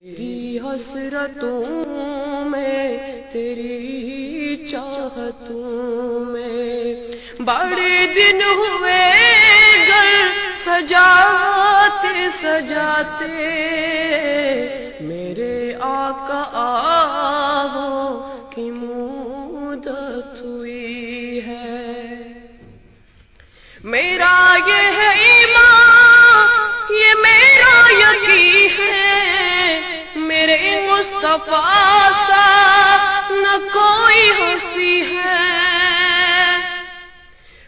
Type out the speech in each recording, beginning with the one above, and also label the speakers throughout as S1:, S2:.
S1: تیری حسرتوں میں تیری چاہتوں میں بڑے دن ہوئے گھر سجاتے سجاتے میرے آقا آہوں کی مدت ہوئی ہے۔ میرا یہ ہے ایمان، یہ میرا یقین ہے، میرے مصطفیٰ سا نہ کوئی ہنسی ہے۔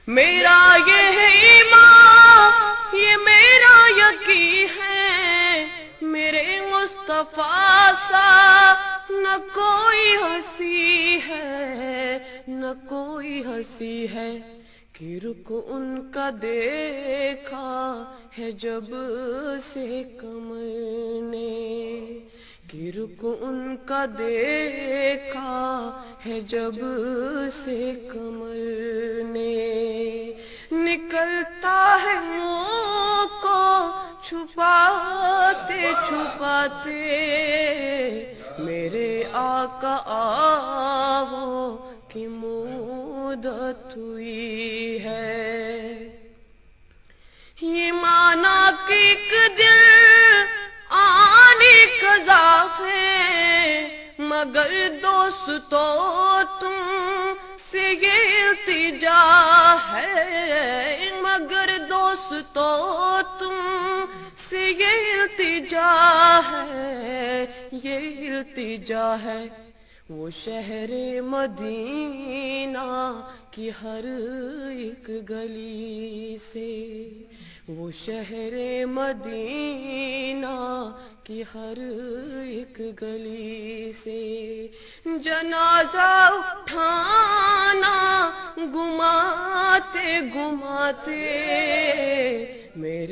S1: میرا یہ ہے ایمان، یہ میرا یقین ہے، میرے مصطفیٰ سا نہ کوئی ہنسی ہے، نہ کوئی ہنسی ہے۔ کہ رخ ان کا دیکھا ہے جب سے قمر نے، کہ رخ ان کا دیکھا ہے جب سے قمر نے، نکلتا ہے منہ کو چھپاتے چھپاتے میرے آقا آہوں کی مدت ہوئی ہے۔ یہ مانا کہ ایک دل آنے قضا ہے، مگر دوستو تم سے یہ التجا ہے، مگر دوستو تم سے یہ التجا ہے، یہ التجا ہے۔ وہ شہر مدینہ کی ہر ایک گلی سے، وہ شہر مدینہ کی ہر ایک گلی سے جنازہ اٹھانا گماتے گماتے میرے